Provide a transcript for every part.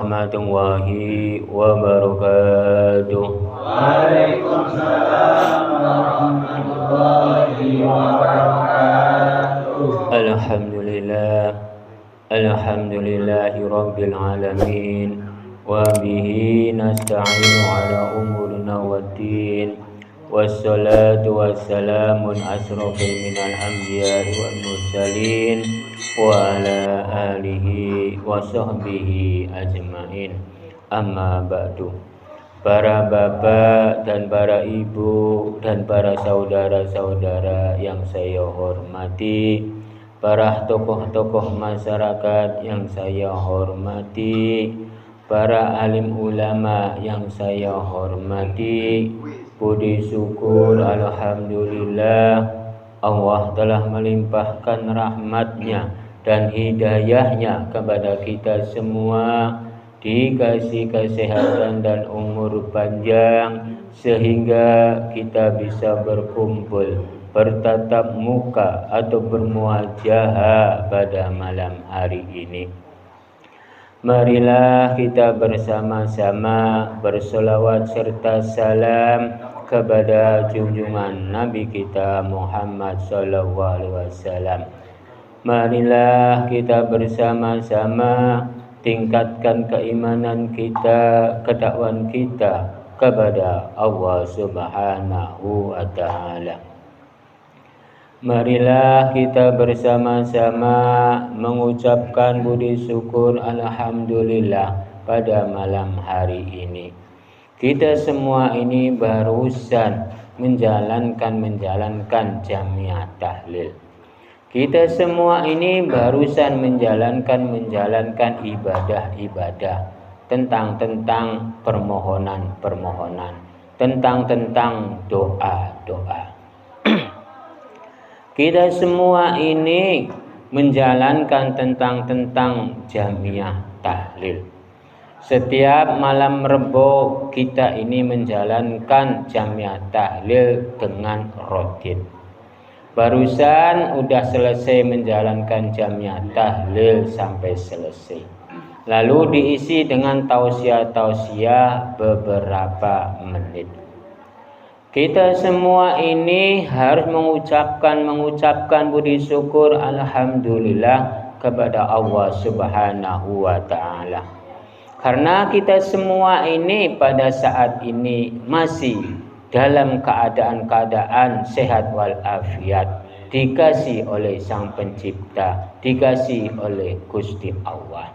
warahmatullahi wabarakatuh. Waalaikumsalam warahmatullahi wabarakatuh. Alhamdulillahi rabbil alamin. Wa bihi nasta'inu ala umurina waddin. Wassalatu wassalamu asrafil minal anbiya'i wal mursalin wa ala alihi wa sahbihi ajmain. Amma ba'du. Para bapak dan para ibu dan para saudara-saudara yang saya hormati, para tokoh-tokoh masyarakat yang saya hormati, para alim ulama yang saya hormati, puji syukur alhamdulillah Allah telah melimpahkan rahmatnya dan hidayahnya kepada kita semua, dikasih kesehatan dan umur panjang sehingga kita bisa berkumpul, bertatap muka atau bermuajahah pada malam hari ini. Marilah kita bersama-sama bersolawat serta salam kepada junjungan Nabi kita Muhammad SAW. Marilah kita bersama-sama tingkatkan keimanan kita, ketakwaan kita kepada Allah Subhanahu wa Ta'ala. Marilah kita bersama-sama mengucapkan budi syukur alhamdulillah pada malam hari ini. Kita semua ini barusan menjalankan jamiah tahlil. Kita semua ini barusan menjalankan ibadah-ibadah tentang permohonan, tentang doa-doa. Kita semua ini menjalankan tentang jamiah tahlil. Setiap malam Rebo kita ini menjalankan jamiah tahlil dengan rutin. Barusan udah selesai menjalankan jamiah tahlil sampai selesai. Lalu diisi dengan tausiah beberapa menit. Kita semua ini harus mengucapkan budi syukur alhamdulillah kepada Allah Subhanahu wa Ta'ala. Karena kita semua ini pada saat ini masih dalam keadaan sehat walafiat, dikasih oleh Sang Pencipta, dikasih oleh Gusti Allah.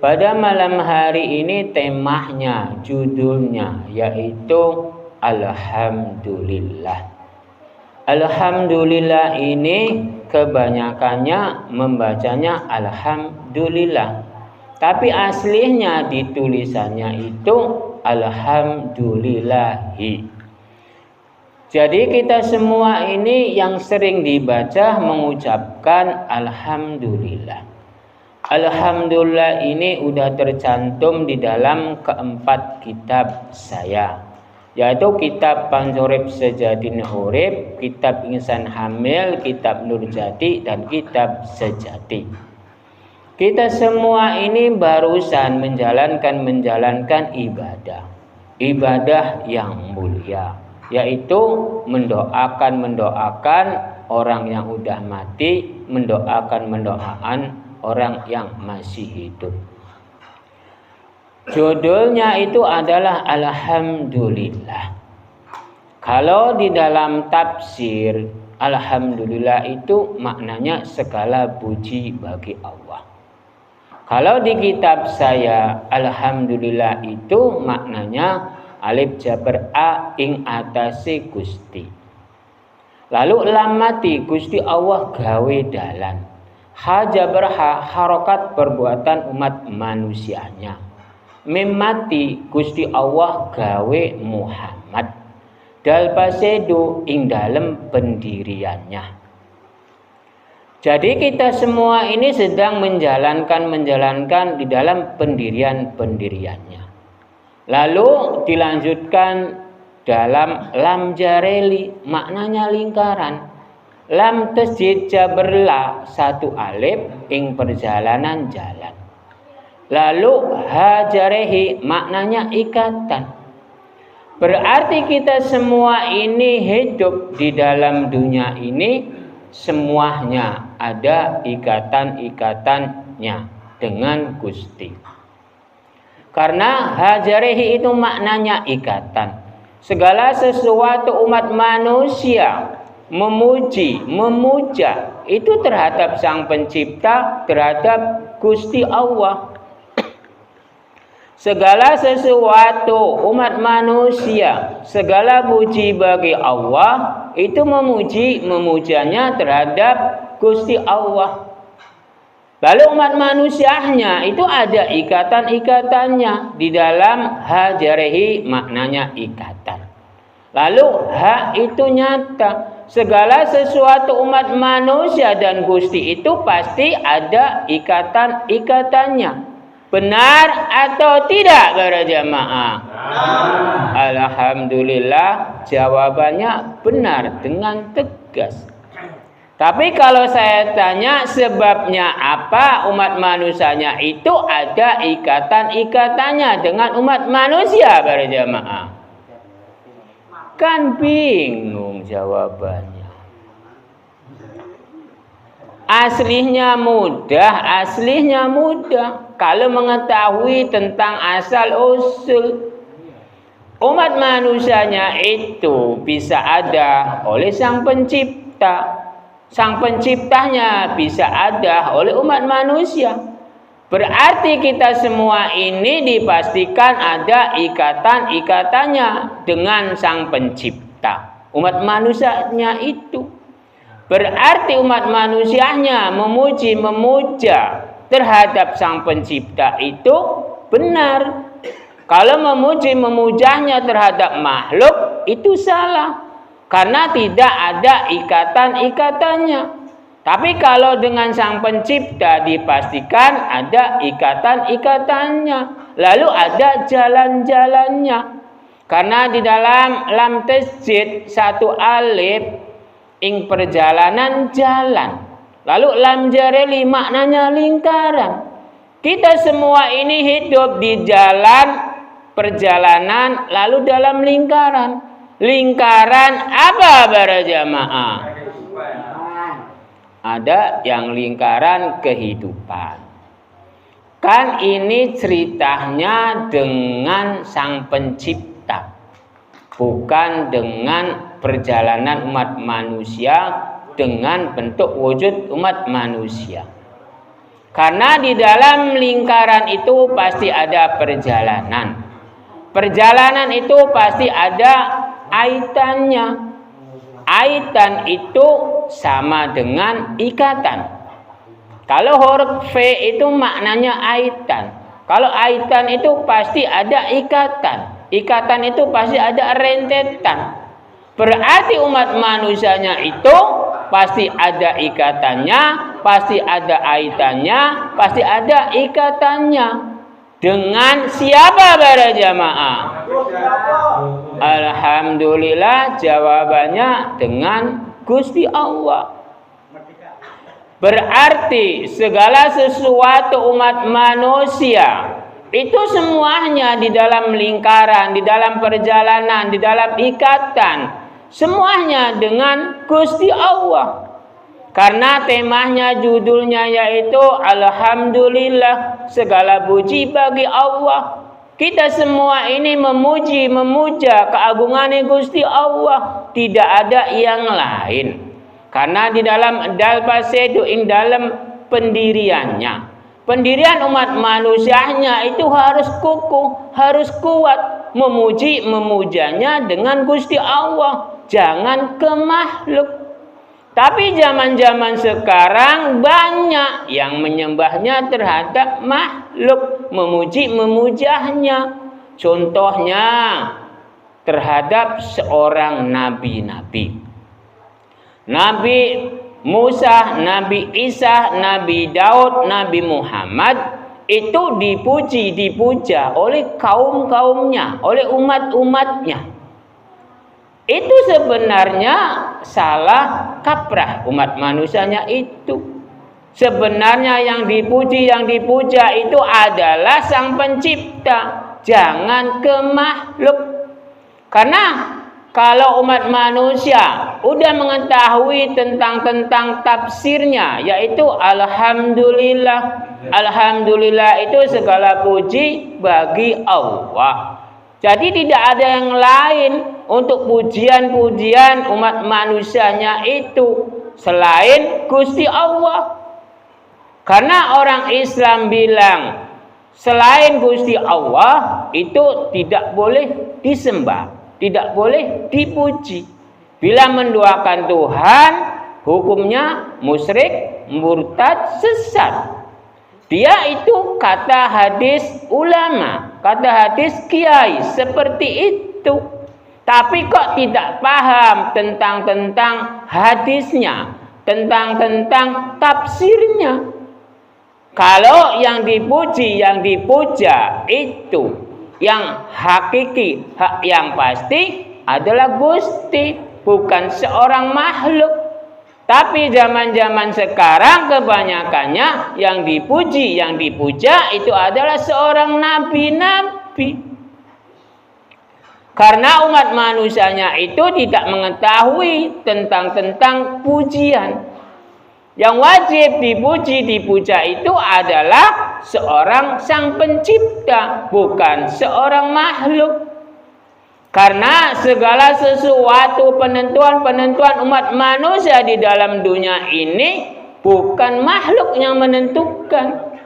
Pada malam hari ini temanya, judulnya yaitu Alhamdulillah. Alhamdulillah ini kebanyakannya membacanya Alhamdulillah. Tapi aslinya di tulisannya itu Alhamdulillahi. Jadi kita semua ini yang sering dibaca mengucapkan Alhamdulillah. Alhamdulillah ini udah tercantum di dalam keempat kitab saya, yaitu kitab Pansorib Sejadin Hurib, kitab Insan Hamil, kitab Nurjati, dan kitab Sejati. Kita semua ini barusan menjalankan ibadah yang mulia, yaitu mendoakan orang yang udah mati, mendoakan orang yang masih hidup. Judulnya itu adalah Alhamdulillah. Kalau di dalam tafsir, Alhamdulillah itu maknanya segala puji bagi Allah. Kalau di kitab saya, Alhamdulillah itu maknanya alif jabar a ing atase Gusti. Lalu lam mati Gusti Allah gawe dalan. Ha jabar ha harokat perbuatan umat manusianya. Mim mati Gusti Allah gawe Muhammad. Dal pasedo ing dalem pendiriannya. Jadi kita semua ini sedang menjalankan di dalam pendiriannya. Lalu dilanjutkan dalam lam jareli, maknanya lingkaran. Lam tasjid jaberla satu alif ing perjalanan jalan. Lalu hajarehi maknanya ikatan. Berarti kita semua ini hidup di dalam dunia ini, semuanya ada ikatan-ikatannya dengan Gusti. Karena hajarehi itu maknanya ikatan. Segala sesuatu umat manusia memuji, memuja itu terhadap Sang Pencipta, terhadap Gusti Allah. Segala sesuatu umat manusia, segala puji bagi Allah, itu memuji, memujanya terhadap Gusti Allah. Lalu umat manusianya itu ada ikatan-ikatannya. Di dalam hajarehi maknanya ikatan. Lalu ha itu nyata. Segala sesuatu umat manusia dan Gusti itu pasti ada ikatan-ikatannya. Benar atau tidak para jamaah? Alhamdulillah, jawabannya benar dengan tegas. Tapi kalau saya tanya sebabnya apa umat manusianya itu ada ikatan-ikatannya dengan umat manusia para jamaah? Kan bingung jawabannya. Aslinya mudah. Kalau mengetahui tentang asal-usul umat manusianya itu bisa ada oleh Sang Pencipta. Sang Penciptanya bisa ada oleh umat manusia. Berarti kita semua ini dipastikan ada ikatan-ikatannya dengan Sang Pencipta. Umat manusianya itu. Berarti umat manusianya memuji, memuja terhadap Sang Pencipta itu benar. Kalau memuji, memujanya terhadap makhluk itu salah. Karena tidak ada ikatan-ikatannya. Tapi kalau dengan Sang Pencipta dipastikan ada ikatan-ikatannya. Lalu ada jalan-jalannya. Karena di dalam lam tasjid satu alif ing perjalanan jalan. Lalu lam jareli maknanya lingkaran. Kita semua ini hidup di jalan perjalanan lalu dalam lingkaran. Lingkaran apa para jamaah? Ada yang lingkaran kehidupan. Kan ini ceritanya dengan Sang Pencipta. Bukan dengan perjalanan umat manusia dengan bentuk wujud umat manusia. Karena di dalam lingkaran itu pasti ada perjalanan. Perjalanan itu pasti ada aitannya. Aitan itu sama dengan ikatan. Kalau huruf V itu maknanya aitan. Kalau aitan itu pasti ada ikatan. Ikatan itu pasti ada rentetan. Berarti umat manusianya itu pasti ada ikatannya, pasti ada aitannya, pasti ada ikatannya. Dengan siapa para jamaah? Alhamdulillah jawabannya dengan Gusti Allah. Berarti segala sesuatu umat manusia itu semuanya di dalam lingkaran, di dalam perjalanan, di dalam ikatan. Semuanya dengan Gusti Allah. Karena temanya, judulnya yaitu Alhamdulillah, segala puji bagi Allah. Kita semua ini memuji, memuja keagungan Gusti Allah. Tidak ada yang lain. Karena di dalam dalfasedu ing dalam pendiriannya. Pendirian umat manusianya itu harus kukuh, harus kuat. Memuji, memujanya dengan Gusti Allah. Jangan ke makhluk. Tapi zaman-zaman sekarang banyak yang menyembahnya terhadap makhluk. Memuji, memujanya. Contohnya terhadap seorang nabi-nabi. Nabi Musa, Nabi Isa, Nabi Daud, Nabi Muhammad itu dipuji, dipuja oleh kaum-kaumnya, oleh umat-umatnya. Itu sebenarnya salah kaprah umat manusianya itu. Sebenarnya yang dipuji, yang dipuja itu adalah Sang Pencipta, jangan ke makhluk. Karena kalau umat manusia udah mengetahui tentang tafsirnya, yaitu alhamdulillah. Alhamdulillah itu segala puji bagi Allah. Jadi tidak ada yang lain untuk pujian-pujian umat manusianya itu selain Gusti Allah. Karena orang Islam bilang selain Gusti Allah itu tidak boleh disembah, tidak boleh dipuji. Bila menduakan Tuhan, hukumnya musyrik, murtad, sesat. Dia itu kata hadis ulama, kata hadis kiai, seperti itu. Tapi kok tidak paham tentang hadisnya, tentang tafsirnya. Kalau yang dipuji, yang dipuja itu yang hakiki, hak yang pasti adalah Gusti, bukan seorang makhluk. Tapi zaman-zaman sekarang kebanyakannya yang dipuji, yang dipuja itu adalah seorang nabi-nabi. Karena umat manusianya itu tidak mengetahui tentang pujian. Yang wajib dipuji, dipuja itu adalah seorang Sang Pencipta, bukan seorang makhluk. Karena segala sesuatu penentuan umat manusia di dalam dunia ini bukan makhluk yang menentukan.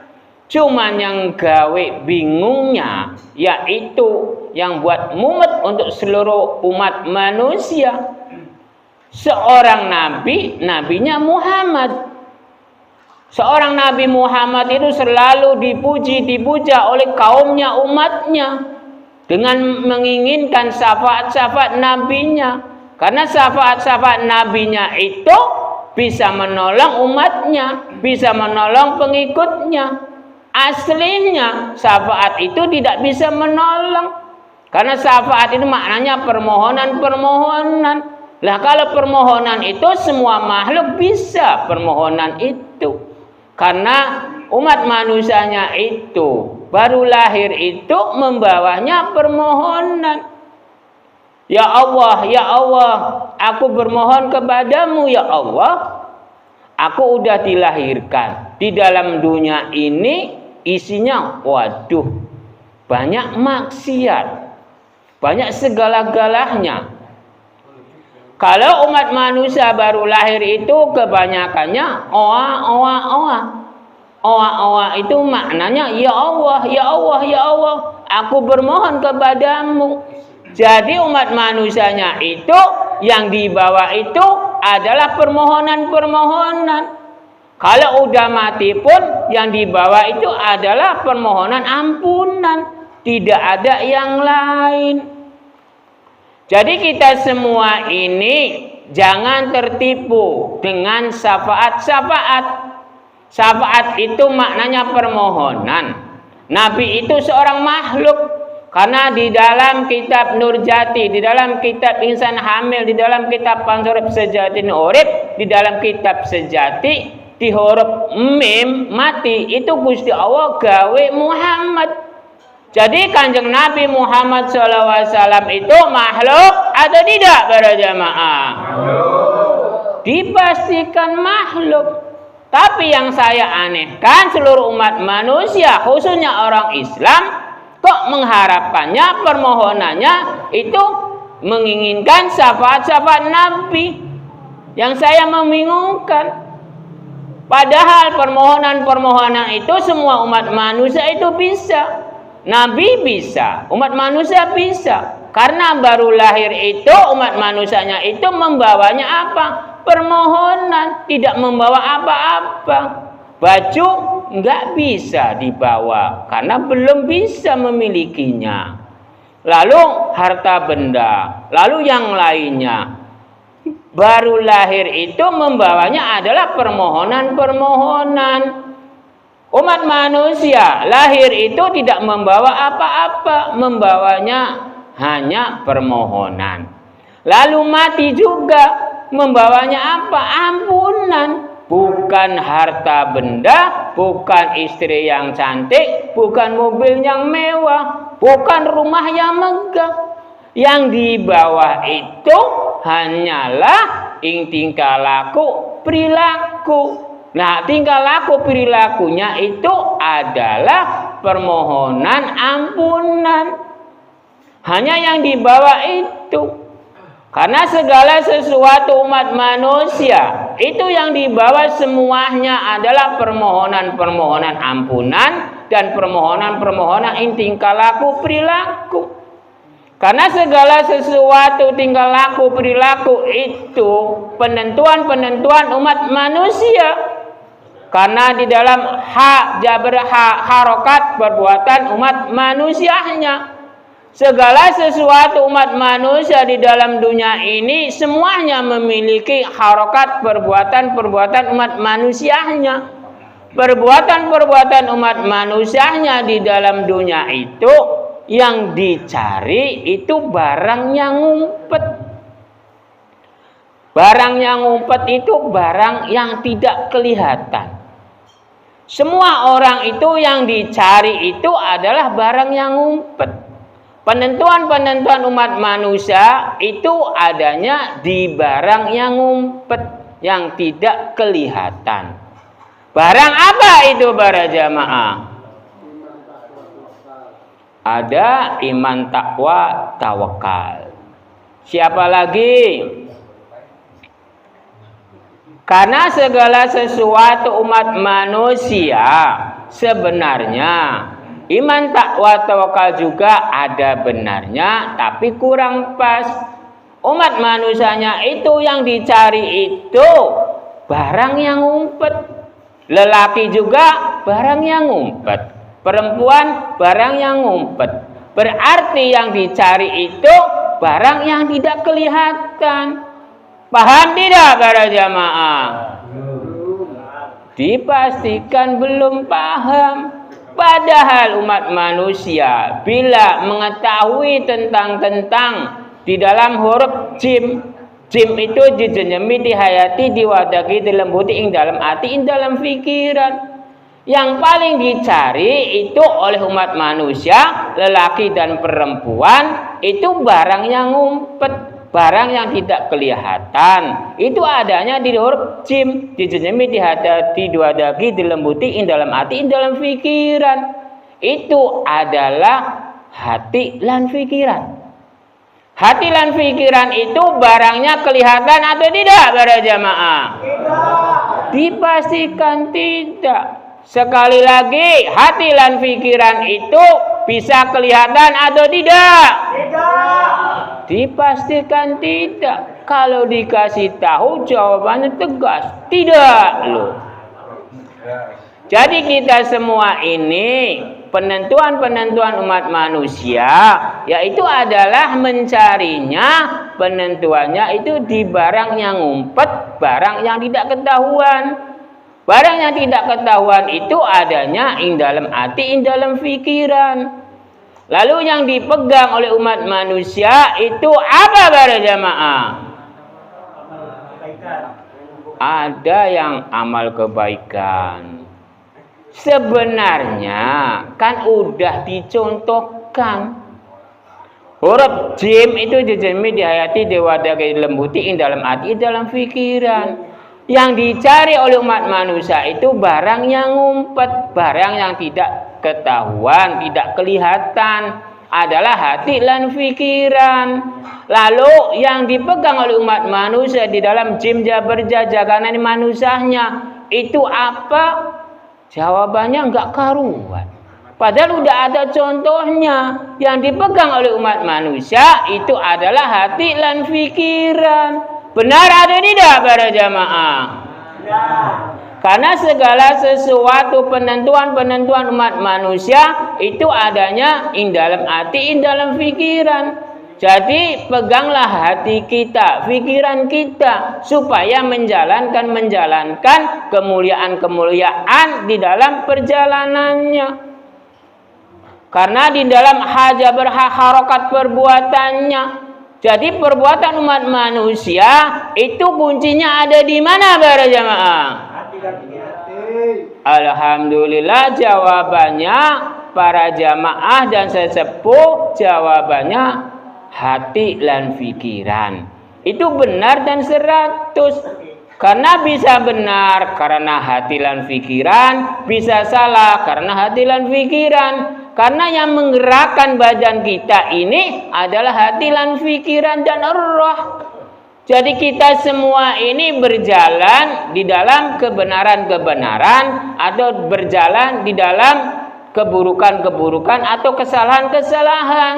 Cuman yang gawe bingungnya yaitu yang buat mumet untuk seluruh umat manusia. Seorang nabi, nabinya Muhammad. Seorang Nabi Muhammad itu selalu dipuji, dipuja oleh kaumnya, umatnya, dengan menginginkan syafaat-syafaat nabinya. Karena syafaat-syafaat nabinya itu bisa menolong umatnya, bisa menolong pengikutnya. Aslinya syafaat itu tidak bisa menolong. Karena syafaat itu maknanya permohonan-permohonan. Lah kalau permohonan itu semua makhluk bisa permohonan itu. Karena umat manusianya itu baru lahir itu membawanya permohonan. Ya Allah, aku bermohon kepadamu ya Allah. Aku udah dilahirkan. Di dalam dunia ini isinya waduh, banyak maksiat. Banyak segala-galanya. Kalau umat manusia baru lahir itu kebanyakannya oa. Oa itu maknanya ya Allah, ya Allah, ya Allah, aku bermohon kepadamu. Jadi umat manusianya itu yang dibawa itu adalah permohonan-permohonan. Kalau udah mati pun yang dibawa itu adalah permohonan ampunan, tidak ada yang lain. Jadi kita semua ini jangan tertipu dengan syafaat-syafaat. Syafaat itu maknanya permohonan. Nabi itu seorang makhluk. Karena di dalam kitab Nurjati, di dalam kitab Insan Hamil, di dalam kitab Pansurip Sejati Urip, di dalam kitab Sejati, di huruf mim mati itu Gusti Allah gawe Muhammad. Jadi Kanjeng Nabi Muhammad SAW itu makhluk atau tidak para jamaah? Dipastikan makhluk. Tapi yang saya anehkan seluruh umat manusia, khususnya orang Islam, kok mengharapkannya, permohonannya itu menginginkan syafaat-syafaat Nabi. Yang saya membingungkan. Padahal permohonan-permohonan itu semua umat manusia itu bisa. Nabi bisa, umat manusia bisa. Karena baru lahir itu umat manusianya itu membawanya apa? Permohonan, tidak membawa apa-apa. Baju enggak bisa dibawa karena belum bisa memilikinya. Lalu harta benda, lalu yang lainnya. Baru lahir itu membawanya adalah permohonan-permohonan. Umat manusia lahir itu tidak membawa apa-apa, membawanya hanya permohonan. Lalu mati juga membawanya apa? Ampunan. bukan harta benda, bukan istri yang cantik, bukan mobil yang mewah, bukan rumah yang megah. Yang dibawa itu hanyalah tingkah laku perilaku. Nah, tingkah laku perilakunya itu adalah permohonan ampunan. Hanya yang dibawa itu. Karena segala sesuatu umat manusia itu yang dibawa semuanya adalah permohonan-permohonan ampunan dan permohonan-permohonan tingkah laku perilaku. Karena segala sesuatu tingkah laku perilaku itu penentuan-penentuan umat manusia. Karena di dalam harokat perbuatan umat manusianya. Segala sesuatu umat manusia di dalam dunia ini semuanya memiliki harokat perbuatan-perbuatan umat manusianya. Perbuatan-perbuatan umat manusianya di dalam dunia itu yang dicari itu barang yang ngumpet. Barang yang ngumpet itu barang yang tidak kelihatan. Semua orang itu yang dicari itu adalah barang yang ngumpet. Penentuan-penentuan umat manusia itu adanya di barang yang ngumpet, yang tidak kelihatan. Barang apa itu para jamaah? Ada iman, takwa, tawakal. Siapa lagi? Karena segala sesuatu umat manusia sebenarnya iman, takwa, tawakal juga ada benarnya, tapi kurang pas. Umat manusianya itu yang dicari itu barang yang ngumpet. Lelaki juga barang yang ngumpet. Perempuan barang yang ngumpet. Berarti yang dicari itu barang yang tidak kelihatan. Paham tidak para jamaah? Dipastikan belum paham. Padahal umat manusia bila mengetahui tentang di dalam huruf jim itu dijenjemi, dihayati, diwadaki, dilembuti ing dalam hati, ing dalam pikiran. Yang paling dicari itu oleh umat manusia, lelaki dan perempuan, itu barang yang ngumpet, barang yang tidak kelihatan. Itu adanya di huruf jim, dijenjemi, dihayati, diwadaki, dilembuti ing dalam hati, ing dalam pikiran. Itu adalah hati lan pikiran. Hati lan pikiran itu barangnya kelihatan atau tidak para jamaah? Tidak. Dipastikan tidak. Sekali lagi, hati lan pikiran itu bisa kelihatan atau tidak? Tidak. Dipastikan tidak. Kalau dikasih tahu jawabannya tegas, tidak loh. Jadi kita semua ini penentuan-penentuan umat manusia yaitu adalah mencarinya, penentuannya itu di barang yang ngumpet, barang yang tidak ketahuan. Barang yang tidak ketahuan itu adanya ing dalam hati, ing dalam pikiran. Lalu yang dipegang oleh umat manusia itu apa para jamaah? Ada yang amal kebaikan. Sebenarnya kan udah dicontohkan. Huruf jim itu dijemi, dihayati, diwadaki, dilembuti ing dalam hati, dalam pikiran. Yang dicari oleh umat manusia itu barang yang ngumpet, barang yang tidak ketahuan, tidak kelihatan, adalah hati dan pikiran. Lalu yang dipegang oleh umat manusia di dalam jim berjajakanan manusianya itu apa? Jawabannya enggak karuan. Padahal udah ada contohnya. Yang dipegang oleh umat manusia itu adalah hati dan pikiran. Benar atau tidak para jamaah? Ya. Karena segala sesuatu penentuan-penentuan umat manusia itu adanya ing dalam hati, ing dalam pikiran. Jadi peganglah hati kita, pikiran kita supaya menjalankan kemuliaan-kemuliaan di dalam perjalanannya. Karena di dalam harokat perbuatannya Jadi perbuatan umat manusia itu kuncinya ada di mana para jamaah? Alhamdulillah jawabannya para jamaah dan sesepuh, jawabannya hati dan pikiran. Itu benar dan 100. Karena bisa benar karena hati dan pikiran, bisa salah karena hati dan pikiran. Karena yang menggerakkan badan kita ini adalah hati dan pikiran dan roh. Jadi kita semua ini berjalan di dalam kebenaran-kebenaran atau berjalan di dalam keburukan-keburukan atau kesalahan-kesalahan.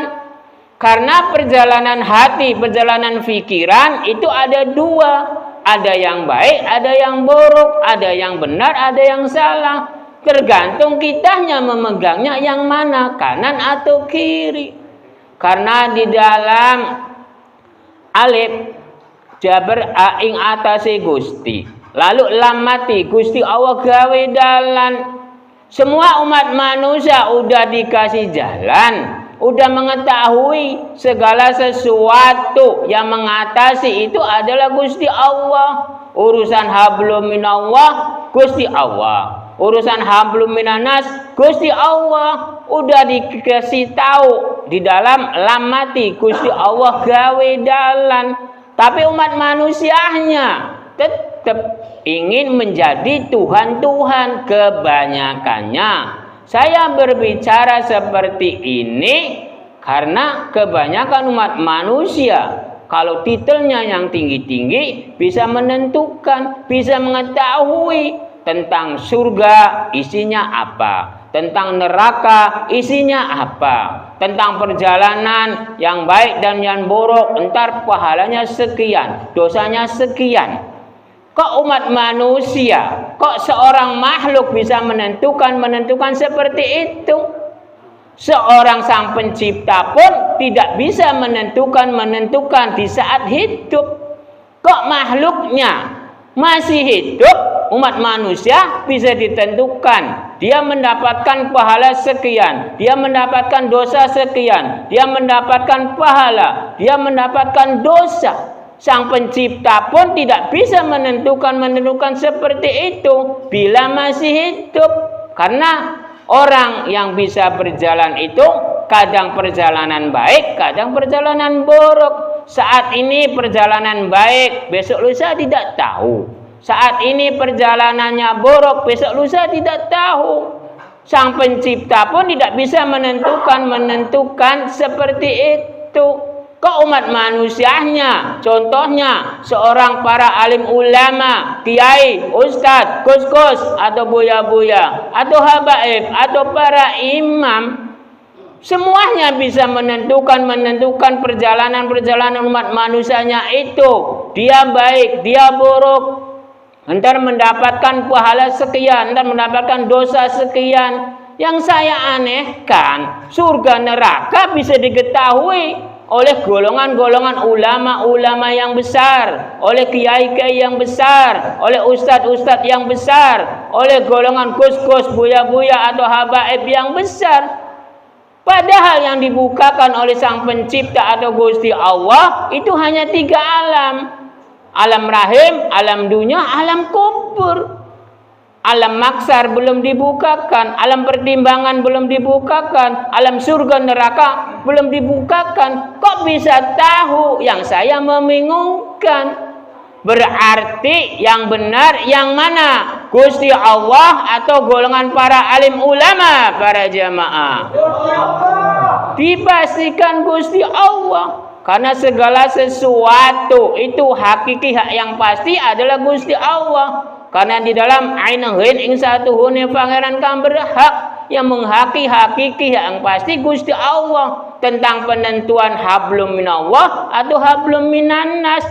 Karena perjalanan hati, perjalanan pikiran itu ada 2. Ada yang baik, ada yang buruk, ada yang benar, ada yang salah. Tergantung kitanya memegangnya yang mana, kanan atau kiri. Karena di dalam alif jaber aing atase Gusti, lalu lam mati Gusti Allah gawe dalan. Semua umat manusia udah dikasih jalan, udah mengetahui segala sesuatu yang mengatasi itu adalah Gusti Allah. Urusan hablum minallah Gusti Allah, urusan hablum minanas Gusti Allah. Udah dikasih tahu di dalam lam mati Gusti Allah gawe dalan. Tapi umat manusianya tetap ingin menjadi Tuhan-Tuhan kebanyakannya. Saya berbicara seperti ini karena kebanyakan umat manusia kalau titelnya yang tinggi-tinggi bisa menentukan, bisa mengetahui tentang surga isinya apa, tentang neraka isinya apa, tentang perjalanan yang baik dan yang buruk, entar pahalanya sekian, dosanya sekian. Kok umat manusia, kok seorang makhluk bisa menentukan seperti itu? Seorang sang pencipta pun tidak bisa menentukan di saat hidup. Kok makhluknya masih hidup, umat manusia bisa ditentukan. Dia mendapatkan pahala sekian, dia mendapatkan dosa sekian, dia mendapatkan pahala, dia mendapatkan dosa. Sang pencipta pun tidak bisa menentukan seperti itu bila masih hidup. Karena orang yang bisa berjalan itu kadang perjalanan baik, kadang perjalanan buruk. Saat ini perjalanan baik, besok lusa tidak tahu. Saat ini perjalanannya buruk, besok lusa tidak tahu. Sang pencipta pun tidak bisa menentukan seperti itu. Kok umat manusianya, contohnya seorang para alim ulama, kiai, ustadz, kus-kus, atau buya-buya, atau habaib, atau para imam, semuanya bisa menentukan perjalanan umat manusianya itu. Dia baik, dia buruk, entar mendapatkan pahala sekian, entar mendapatkan dosa sekian. Yang saya anehkan, surga neraka bisa diketahui oleh golongan-golongan ulama-ulama yang besar, oleh kiai-kiai yang besar, oleh ustadz-ustadz yang besar, oleh golongan kus-kus, buya-buya atau habaib yang besar. Padahal yang dibukakan oleh sang pencipta atau Gusti Allah itu hanya 3 alam. Alam rahim, alam dunia, alam kubur. Alam maksar belum dibukakan, alam pertimbangan belum dibukakan, alam surga neraka belum dibukakan. Kok bisa tahu? Yang saya membingungkan. Berarti yang benar yang mana? Gusti Allah atau golongan para alim ulama, para jamaah? Dipastikan Gusti Allah. Karena segala sesuatu itu hakiki, hak yang pasti adalah Gusti Allah. Karena di dalam ainahin ing satuhune pangeran kang berhak yang menghakiki yang pasti Gusti Allah tentang penentuan hablum minallah atau hablum minannas.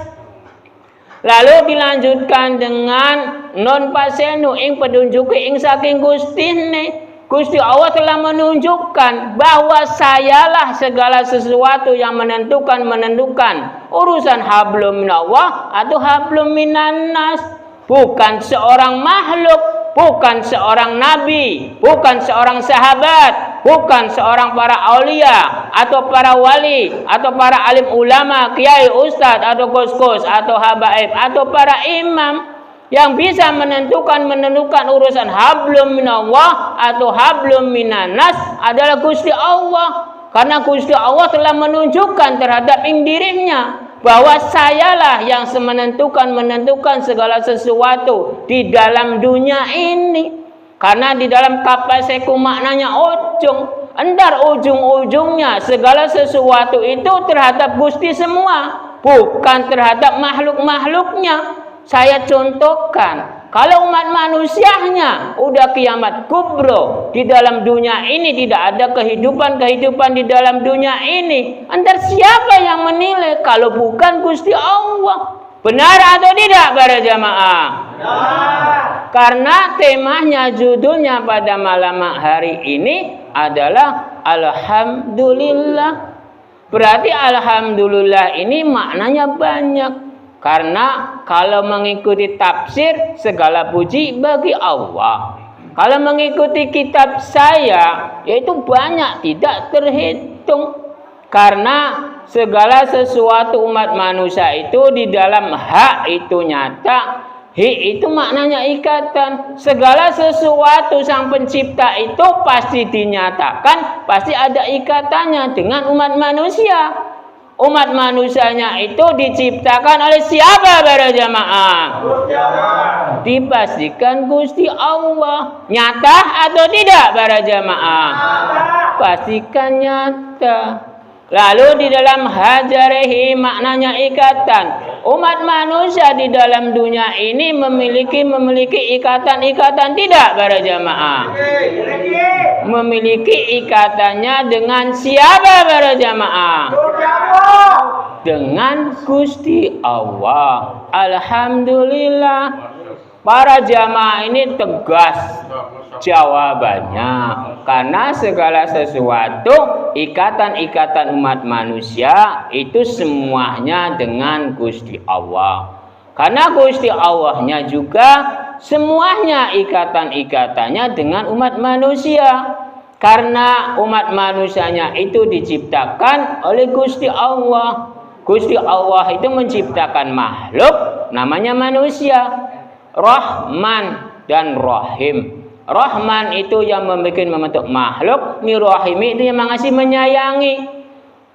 Lalu dilanjutkan dengan non pasenu ing pedunjuke ing saking Gustine. Gusti Allah telah menunjukkan bahwa sayalah segala sesuatu yang menentukan urusan hablum minallah atau hablum minannas. Bukan seorang makhluk, bukan seorang nabi, bukan seorang sahabat, bukan seorang para aulia atau para wali atau para alim ulama, kiai, ustadz atau gus-gus atau habaib atau para imam yang bisa menentukan urusan hablum minallah atau hablum minanas adalah Gusti Allah. Karena Gusti Allah telah menunjukkan terhadap dirinya bahwa sayalah yang menentukan segala sesuatu di dalam dunia ini. Karena di dalam kapaseku maknanya ujung. Endar ujung-ujungnya segala sesuatu itu terhadap Gusti semua, bukan terhadap makhluk-makhluknya. Saya contohkan, kalau umat manusianya udah kiamat kubro di dalam dunia ini, tidak ada kehidupan di dalam dunia ini, entar siapa yang menilai kalau bukan Gusti Allah? Benar atau tidak para jamaah? Benar. Karena temanya, judulnya pada malam hari ini adalah Alhamdulillah. Berarti Alhamdulillah ini maknanya banyak. Karena kalau mengikuti tafsir, segala puji bagi Allah. Kalau mengikuti kitab saya, yaitu banyak, tidak terhitung. Karena segala sesuatu umat manusia itu di dalam hak itu nyata, hi itu maknanya ikatan. Segala sesuatu sang pencipta itu pasti dinyatakan, pasti ada ikatannya dengan umat manusia. Umat manusianya itu diciptakan oleh siapa para jamaah? Dipastikan Gusti Allah. Nyata atau tidak para jamaah? Pastikan nyata. Lalu di dalam hajarehi maknanya ikatan. Umat manusia di dalam dunia ini memiliki ikatan tidak para jamaah? Memiliki ikatannya dengan siapa para jamaah? Dengan Gusti Allah. Alhamdulillah. Para jamaah ini tegas jawabannya, karena segala sesuatu ikatan umat manusia itu semuanya dengan Gusti Allah. Karena Gusti Allahnya juga semuanya ikatannya dengan umat manusia. Karena umat manusianya itu diciptakan oleh Gusti Allah. Gusti Allah itu menciptakan makhluk namanya manusia, Rahman dan Rahim. Rahman itu yang membentuk makhluk, Rahim itu yang mengasihi menyayangi.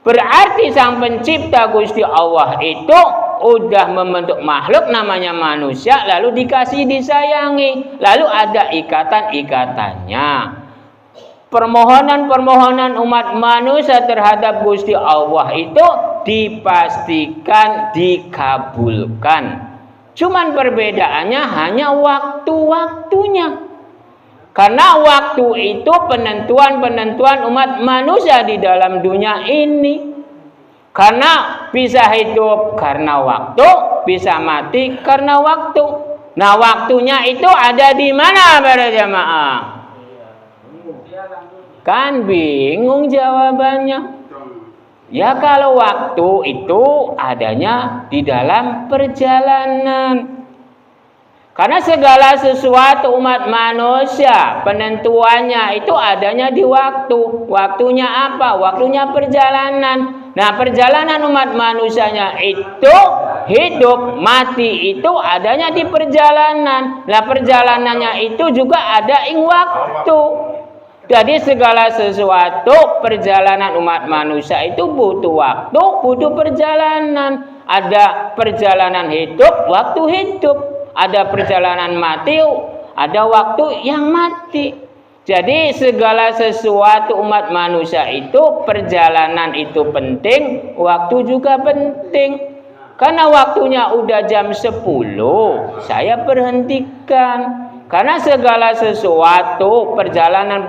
Berarti sang pencipta Gusti Allah itu udah membentuk makhluk namanya manusia, lalu dikasih disayangi, lalu ada ikatan-ikatannya. Permohonan umat manusia terhadap Gusti Allah itu dipastikan dikabulkan. Cuman perbedaannya hanya waktu-waktunya. Karena waktu itu penentuan umat manusia di dalam dunia ini. Karena bisa hidup karena waktu, bisa mati karena waktu. Nah, waktunya itu ada di mana para jamaah? Kan bingung jawabannya. Ya kalau waktu itu adanya di dalam perjalanan. Karena segala sesuatu umat manusia penentuannya itu adanya di waktu. Waktunya apa? Waktunya perjalanan. Nah, perjalanan umat manusianya itu hidup, mati itu adanya di perjalanan. Nah, perjalanannya itu juga ada waktu. Jadi segala sesuatu perjalanan umat manusia itu butuh waktu, butuh perjalanan. Ada perjalanan hidup, waktu hidup. Ada perjalanan mati, ada waktu yang mati. Jadi segala sesuatu umat manusia itu perjalanan itu penting, waktu juga penting. Karena waktunya udah jam 10, saya berhentikan. Karena segala sesuatu perjalanan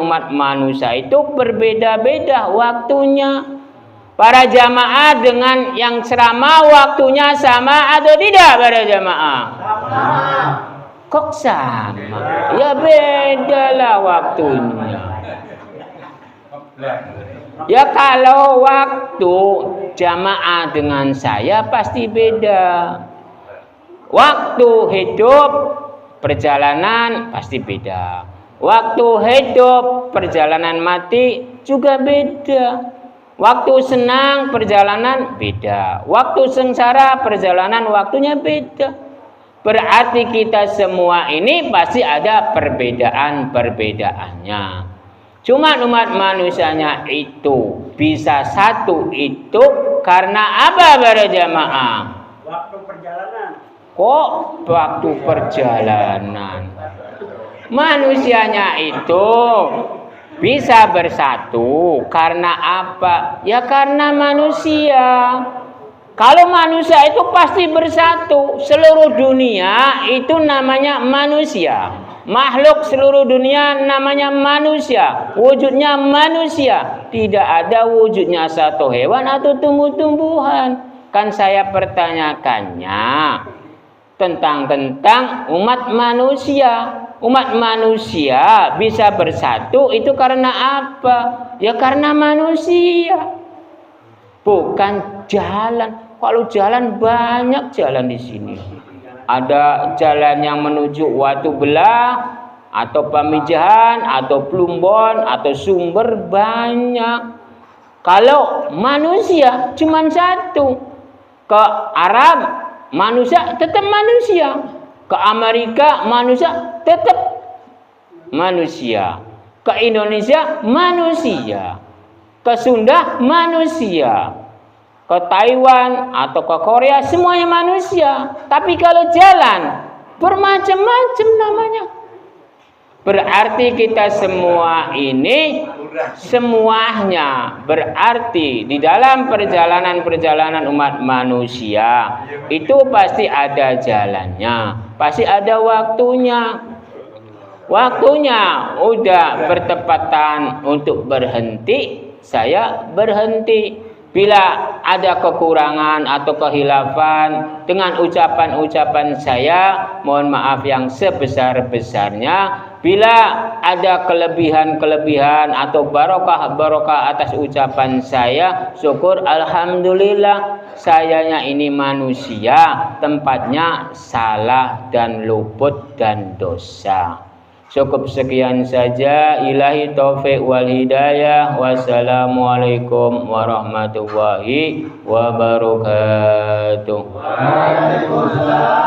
umat manusia itu berbeda-beda waktunya. Para jamaah dengan yang ceramah waktunya sama atau tidak para jamaah? Sama. Kok sama? Ya bedalah waktunya. Ya kalau waktu jamaah dengan saya pasti beda. Waktu hidup perjalanan pasti beda. Waktu hidup, perjalanan mati juga beda. Waktu senang, perjalanan beda. Waktu sengsara, perjalanan waktunya beda. Berarti kita semua ini pasti ada perbedaan-perbedaannya. Cuma umat manusianya itu bisa satu itu karena apa para jamaah? Waktu perjalanan. Kok waktu perjalanan? Manusianya itu bisa bersatu karena apa? Ya karena manusia. Kalau manusia itu pasti bersatu. Seluruh dunia itu namanya manusia. Makhluk seluruh dunia namanya manusia. Wujudnya manusia. Tidak ada wujudnya satu hewan atau tumbuh-tumbuhan. Kan saya pertanyakannya tentang umat manusia. Umat manusia bisa bersatu itu karena apa? Ya karena manusia. Bukan jalan. Kalau jalan banyak jalan di sini. Ada jalan yang menuju Watu Belah atau Pamijahan atau Plumbon atau Sumber banyak. Kalau manusia cuma satu. Ke Arab manusia tetap manusia. Ke Amerika manusia tetap manusia. Ke Indonesia manusia. Ke Sunda manusia. Ke Taiwan atau ke Korea semuanya manusia. Tapi kalau jalan bermacam-macam namanya. Berarti kita semua ini semuanya berarti di dalam perjalanan umat manusia itu pasti ada jalannya, pasti ada waktunya. Waktunya udah bertepatan untuk berhenti, saya berhenti. Bila ada kekurangan atau kehilafan dengan ucapan-ucapan saya, mohon maaf yang sebesar-besarnya. Bila ada kelebihan-kelebihan atau barokah-barokah atas ucapan saya, syukur alhamdulillah. Sayanya ini manusia, tempatnya salah dan luput dan dosa. Cukup sekian saja. Ilahi taufik wal hidayah. Wassalamualaikum warahmatullahi wabarakatuh. Waalaikumsalam.